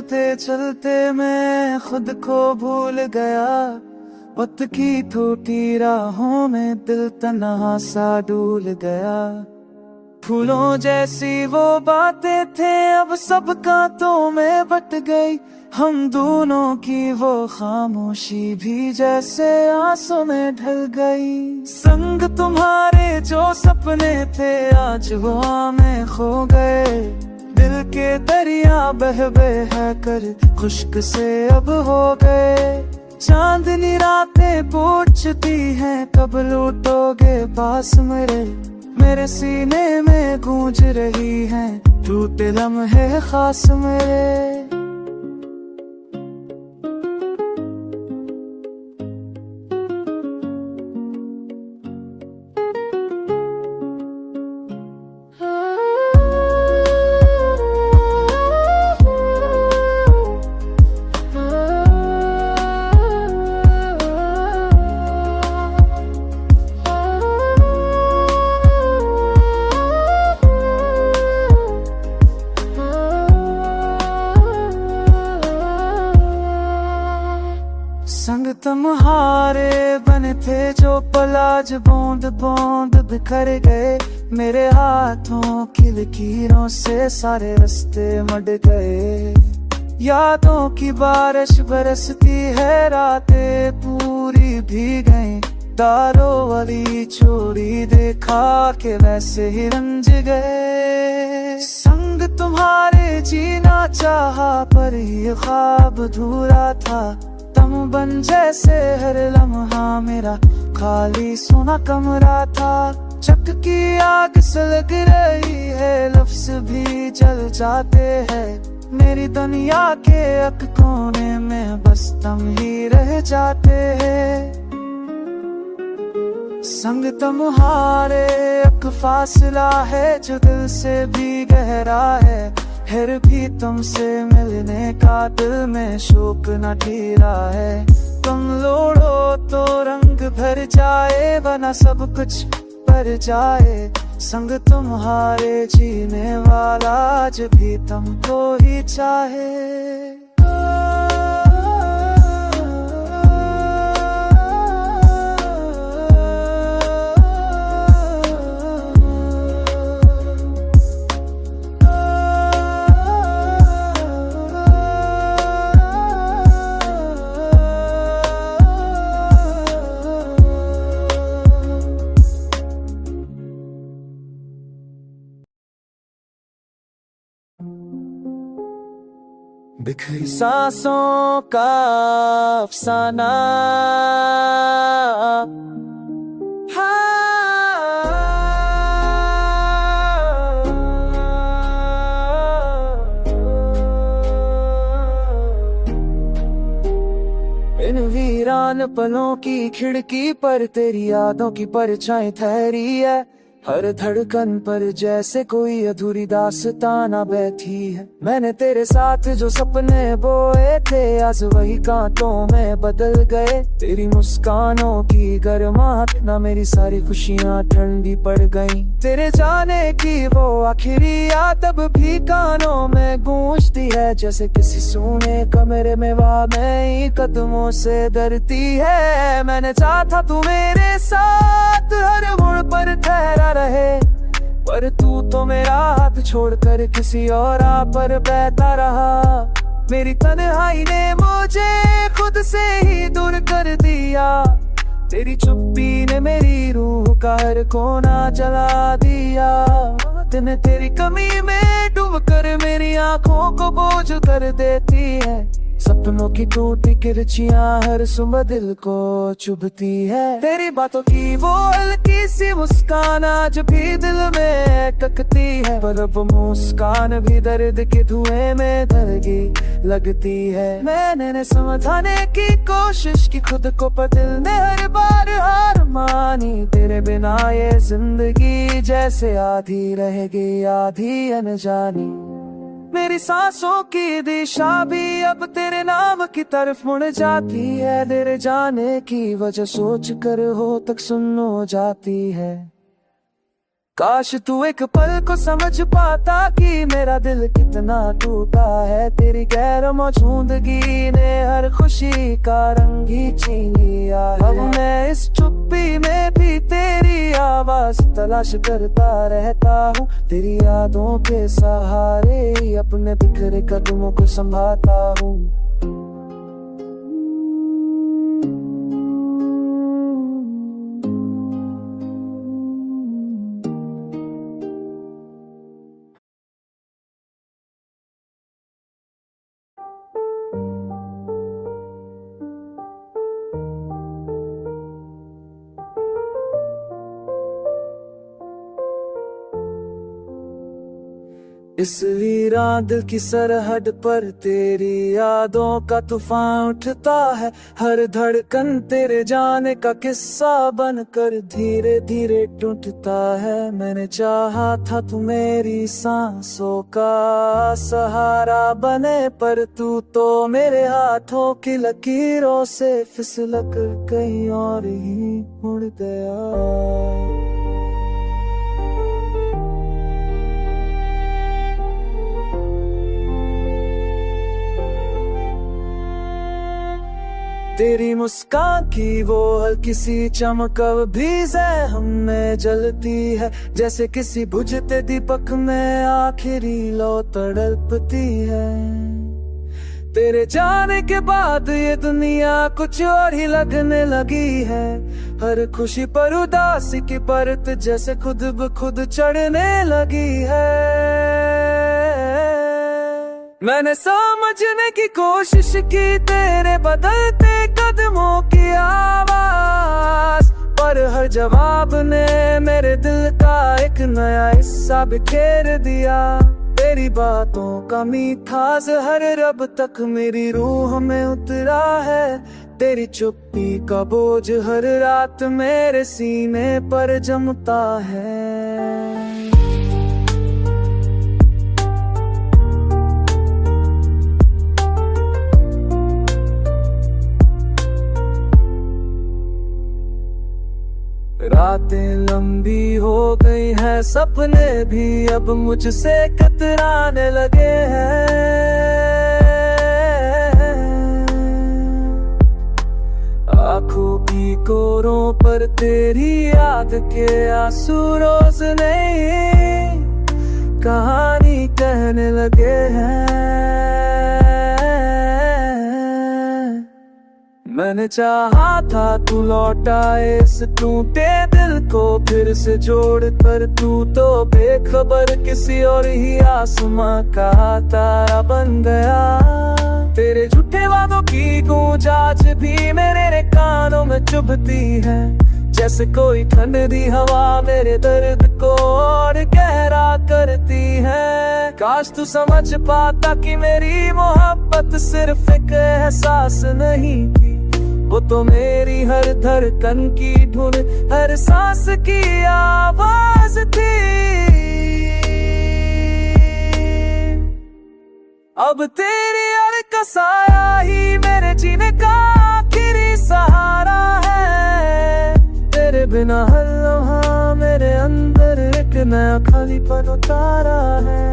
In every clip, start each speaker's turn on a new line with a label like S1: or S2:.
S1: चलते चलते मैं खुद को भूल गया। वक्त की छोटी राहों में दिल तन्हा सा डूल गया। फूलों जैसी वो बातें थे अब सब कांटों में बट गई। हम दोनों की वो खामोशी भी जैसे आंसू में ढल गई। संग तुम्हारे जो सपने थे आज हवा में खो गए। दिल के दरिया बह बह कर खुश्क से अब हो गए। चांदनी रातें पूछती हैं कब लौटोगे पास मेरे सीने में गूंज रही हैं टूटे लम्हे खास मेरे। संग तुम्हारे बने थे जो पल आज बूंद बूंद बिखर गए। मेरे हाथों की लकीरों से सारे रास्ते मड गए। यादों की बारिश बरसती है रातें पूरी भीग गई। तारों वाली चोरी देखा के वैसे ही रंज गए। संग तुम्हारे जीना चाहा पर ये ख्वाब अधूरा था। तुम बन जैसे हर लम्हा मेरा खाली सोना कमरा था। चक की आग से लग रही है लफ्ज भी जल जाते हैं। मेरी दुनिया के एक कोने में बस तुम ही रह जाते हैं। संग तुम्हारे एक फासला है जो दिल से भी गहरा है। फिर भी तुमसे मिलने का दिल में शौक न ठहरा है। तुम लोड़ो तो रंग भर जाए वरना सब कुछ पर जाए। संग तुम्हारे जीने वाला आज भी तुमको ही चाहे। बिखरी सांसों का अफसाना इन वीरान पलों की खिड़की पर तेरी यादों की परछाई ठहरी है। हर धड़कन पर जैसे कोई अधूरी दास्ताना बैठी है। मैंने तेरे साथ जो सपने बोए थे आज वही कांटों में बदल गए। तेरी मुस्कानों की गर्माहट ना मेरी सारी खुशियां ठंडी पड़ गईं। तेरे जाने की वो आखिरी याद अब भी कानों में गूंजती है। जैसे किसी सूने कमरे में वह नई कदमों से डरती है। मैंने चाहा था तू मेरे साथ हर मोड़ पर ठहरा रहे, पर तू तो मेरा हाथ छोड़कर किसी और पर बहता रहा। मेरी तन्हाई ने मुझे खुद से ही दूर कर दिया। तेरी चुप्पी ने मेरी रूह का हर कोना जला दिया। तूने तेरी कमी में डूब कर मेरी आंखों को बोझ कर देती है। सपनों की टूटी किरचियां हर सुबह दिल को चुभती है। तेरी बातों की वो हल्की सी मुस्कान आज भी दिल में ककती है। पर अब मुस्कान भी दर्द के धुएं में दरगी लगती है। मैंने समझाने की कोशिश की खुद को पर दिल ने हर बार हार मानी। तेरे बिना ये जिंदगी जैसे आधी रहेगी आधी अनजानी। मेरी सांसों की दिशा भी अब तेरे नाम की तरफ मुड़ जाती है। तेरे जाने की वजह सोच कर हो तक सुन हो जाती है। काश तू एक पल को समझ पाता कि मेरा दिल कितना टूटा है। तेरी गैर मौजूदगी ने हर खुशी का रंग ही छीन लिया है। अब मैं इस चुप्पी में भी तेरी आवाज तलाश करता रहता हूँ। तेरी यादों के सहारे ही अपने बिखरे कदमों को संभालता हूँ। इस वीरान दिल की सरहद पर तेरी यादों का तूफान उठता है। हर धड़कन तेरे जाने का किस्सा बनकर धीरे धीरे टूटता है। मैंने चाहा था तू मेरी सांसों का सहारा बने, पर तू तो मेरे हाथों की लकीरों से फिसलकर कहीं और ही मुड़ गया। तेरी मुस्कान की वो हल्की सी चमक अब भी ज़हन में जलती है। जैसे किसी बुझते दीपक में आखिरी लौ तड़पती है। तेरे जाने के बाद ये दुनिया कुछ और ही लगने लगी है। हर खुशी पर उदासी की परत जैसे खुद ब खुद चढ़ने लगी है। मैंने समझने की कोशिश की तेरे बदलते कदमों की आवाज, पर हर जवाब ने मेरे दिल का एक नया हिस्सा बिखेर दिया। तेरी बातों का मीठा जहर अब तक मेरी रूह में उतरा है। तेरी चुप्पी का बोझ हर रात मेरे सीने पर जमता है। रातें लंबी हो गई हैं, सपने भी अब मुझसे कतराने लगे हैं। आंखों की कोरों पर तेरी याद के आंसू रोज नई कहानी कहने लगे हैं। मैंने चाहा था तू लौटाए इस टूटे दिल को फिर से जोड़ कर, तू तो बेखबर किसी और ही आसमां का तारा बन गया। तेरे झूठे वादों की गूंज आज भी मेरे कानों में चुभती है। जैसे कोई ठंडी हवा मेरे दर्द को और गहरा करती है। काश तू समझ पाता कि मेरी मोहब्बत सिर्फ एक एहसास नहीं थी, वो तो मेरी हर धड़कन की धुन, हर सांस की आवाज थी। अब तेरी याद का साया ही मेरे जीने का आखिरी सहारा है। तेरे बिना हर लम्हा मेरे अंदर एक नया खालीपन उतारा है।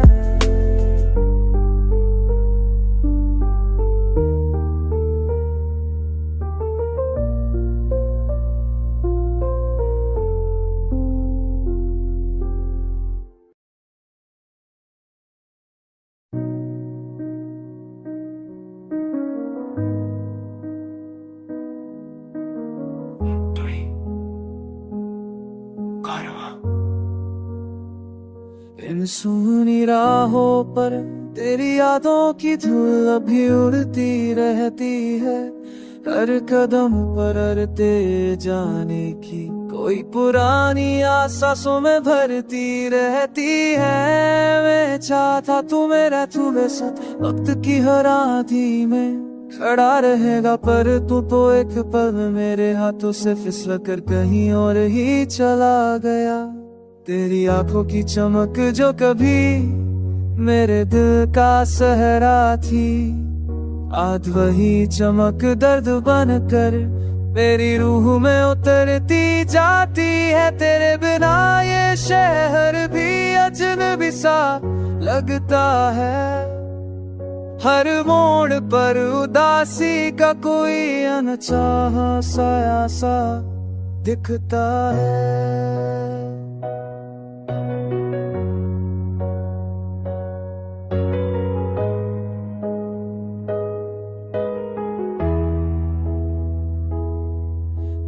S1: इन सुनी राहों पर तेरी यादों की धूल अभी उड़ती रहती है। हर कदम पर अरते जाने की कोई पुरानी आसासों में भरती रहती है। मैं चाहता तू मेरे साथ वक्त की हर आंधी में खड़ा रहेगा, पर तू तो एक पल में मेरे हाथों से फिसल कर कहीं और ही चला गया। तेरी आंखों की चमक जो कभी मेरे दिल का सहरा थी, आज वही चमक दर्द बनकर मेरी रूह में उतरती जाती है। तेरे बिना ये शहर भी अजनबी सा लगता है। हर मोड़ पर उदासी का कोई अनचाहा साया सा दिखता है।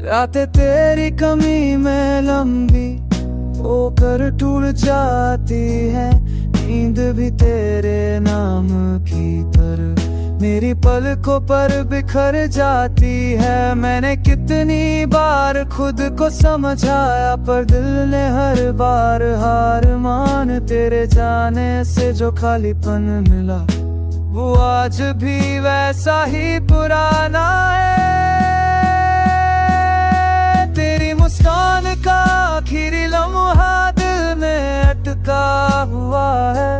S1: रातें तेरी कमी में लंबी होकर टूट जाती है। नींद भी तेरे नाम की तरह मेरी पलकों पर बिखर जाती है। मैंने कितनी बार खुद को समझाया पर दिल ने हर बार हार मान। तेरे जाने से जो खालीपन मिला वो आज भी वैसा ही पुराना है। तेरी मुस्कान का आखिरी लम्हा दिल में अटका हुआ है।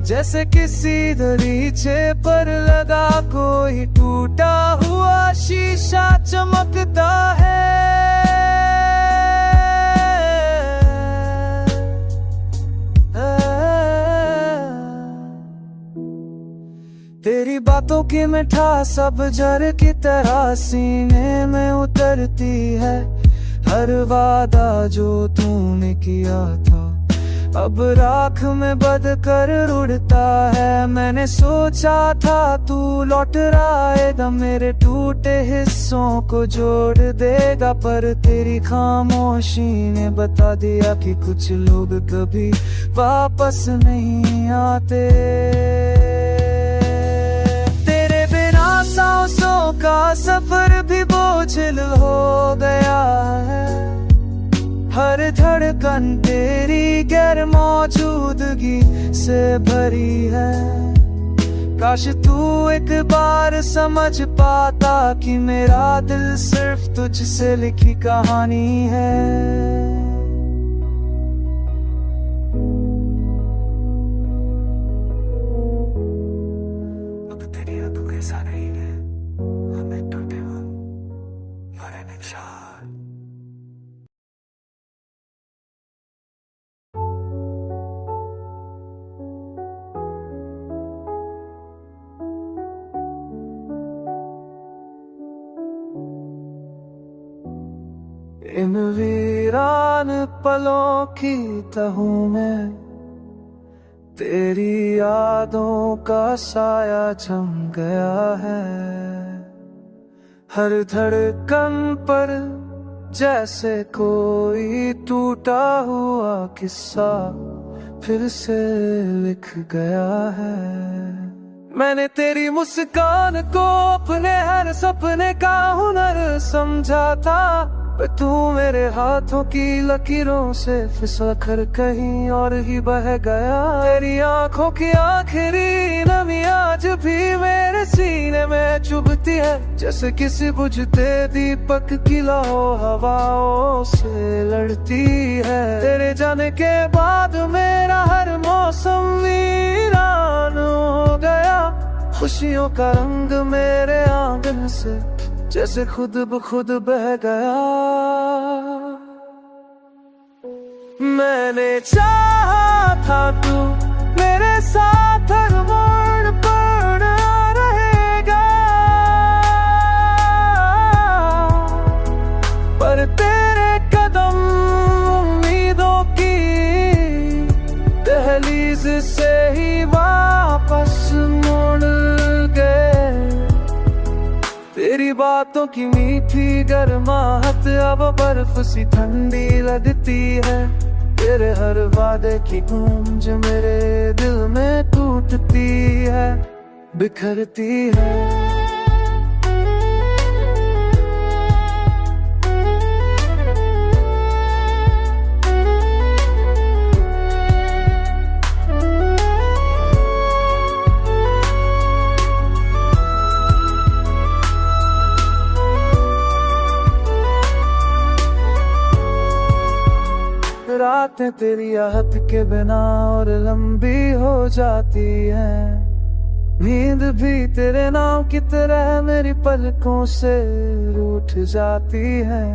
S1: जैसे किसी दरीचे पर लगा कोई टूटा हुआ शीशा चमकता है। तेरी बातों की मिठास अब जर की तरह सीने में उतरती है। हर वादा जो तूने किया था अब राख में बद कर उड़ता है। मैंने सोचा था तू लौट आएगा, मेरे टूटे हिस्सों को जोड़ देगा, पर तेरी खामोशी ने बता दिया कि कुछ लोग कभी वापस नहीं आते। तेरे बिना सांसों का सफर भी बोझिल हो गया है। हर धड़कन तेरी गैर मौजूदगी से भरी है। काश तू एक बार समझ पाता कि मेरा दिल सिर्फ तुझसे लिखी कहानी है। अब तेरी यादों के सारे ही है, हमें टूटे हम भरे निशान। इन वीरान पलों की तहों में तेरी यादों का साया जम गया है। हर धड़कन पर जैसे कोई टूटा हुआ किस्सा फिर से लिख गया है। मैंने तेरी मुस्कान को अपने हर सपने का हुनर समझा था, पर तू मेरे हाथों की लकीरों से फिसल कर कहीं और ही बह गया। तेरी आंखों की आखिरी नमी आज भी मेरे सीने में चुभती है, जैसे किसी बुझते दीपक की लौ हवाओं से लड़ती है। तेरे जाने के बाद मेरा हर मौसम वीरान हो गया। खुशियों का रंग मेरे आंगन से जैसे खुद ब खुद बह गया। मैंने चाहा था तू मेरे साथ हर मोड़ पर रहेगा, पर तेरे कदम उम्मीदों की दहलीज से ही वापस मुड़ गए। तेरी बातों की मीठी गर्माहट अब बर्फ सी ठंडी लगती है। तेरे हर वादे की गूंज मेरे दिल में टूटती है, बिखरती है। रातें तेरी आहट के बिना और लंबी हो जाती हैं। नींद भी तेरे नाम की तरह मेरी पलकों से रूठ जाती है।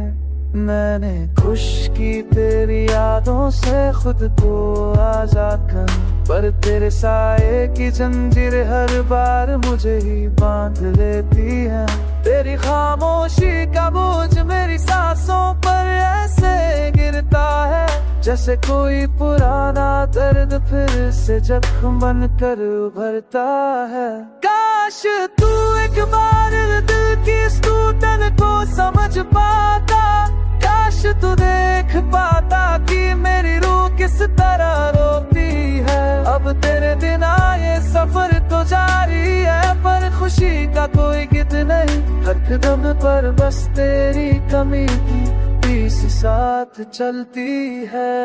S1: मैंने खुश की तेरी यादों से खुद को आजाद कर, पर तेरे साए की जंजीर हर बार मुझे ही बांध लेती है। तेरी खामोशी का बोझ मेरी सांसों पर ऐसे गिरता है, जैसे कोई पुराना दर्द फिर से जख्म बनकर उभरता है। काश तू एक बार दिल की इस टूटन को समझ पाता, काश तू देख पाता कि मेरी रूह किस तरह रोती है। अब तेरे दिन आए सफर तो जारी है, पर खुशी का कोई गित नहीं। हर कदम पर बस तेरी कमी की पीस साथ चलती है।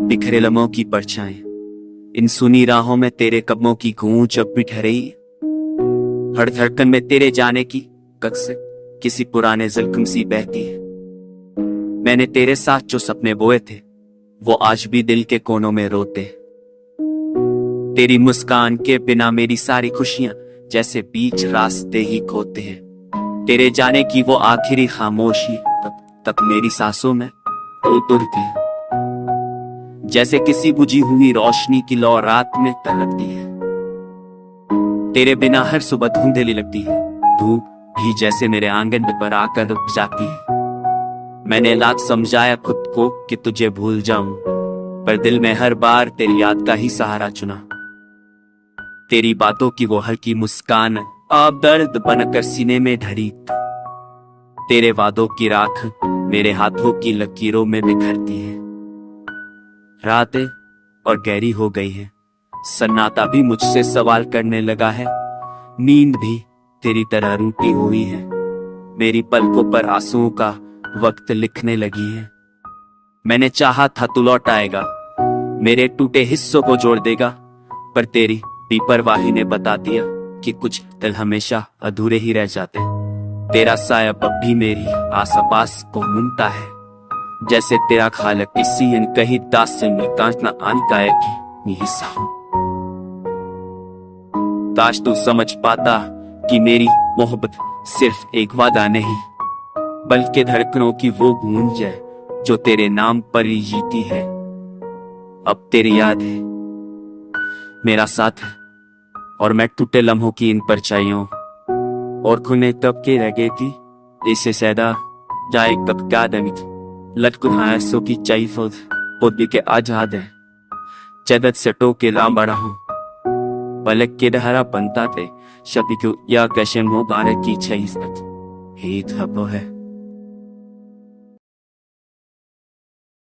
S2: बिखरे लम्हों की परछाएं, इन सुनी राहों में तेरे कदमों की गूंज अब भी ठहरी। हर धड़कन में तेरे जाने की कस किसी पुराने ज़ख्म सी बहती है। मैंने तेरे साथ जो सपने बोए थे वो आज भी दिल के कोनों में रोते। तेरी मुस्कान के बिना मेरी सारी खुशियां जैसे बीच रास्ते ही खोते हैं। तेरे जाने की वो आखिरी खामोशी तब तक मेरी सांसों में उतरती है, जैसे किसी बुझी हुई रोशनी की लौ रात में तड़पती है। तेरे बिना हर सुबह धुंधली लगती है, धूप भी जैसे मेरे आंगन पर आकर रुक जाती है। मैंने लाख समझाया खुद को कि तुझे भूल जाऊं, पर दिल में हर बार तेरी याद का ही सहारा चुना। तेरी बातों की वो हल्की मुस्कान अब दर्द बनकर सीने में ढरी। तेरे वादों की राख मेरे हाथों की लकीरों में बिखरती है। रातें और गहरी हो गई है, सन्नाटा भी मुझसे सवाल करने लगा है। नींद भी तेरी तरह रूठी हुई है, मेरी पलकों पर आंसुओं का वक्त लिखने लगी है। मैंने चाहा था तू लौट आएगा, मेरे टूटे हिस्सों को जोड़ देगा, पर तेरी बेपरवाही ने बता दिया कि कुछ दिल हमेशा अधूरे ही रह जाते। तेरा साया अब भी मेरी आस-पास को घूमता है, जैसे तेरा खालक किसी अनकही दास्तान में कांचना अनकाय की हिस्सा हूं। काश तू समझ पाता कि मेरी मोहब्बत सिर्फ एक वादा नहीं, बल्कि धड़कनों की वो गूंज है जो तेरे नाम पर ही जीती है। अब तेरी याद है, मेरा साथ है, और मैं टूटे लम्हों की इन परछाइयों और खुने तब के रह गई थी। इसे सैदा जाए कब क्या दमित लटकुन आयसों की चाइफोद पोदी के आजाद है। चदत से टोके ला बड़ा हूँ, पलक के दहरा बनता थे शबी को या कशम मुबारक की छई ही था वो है।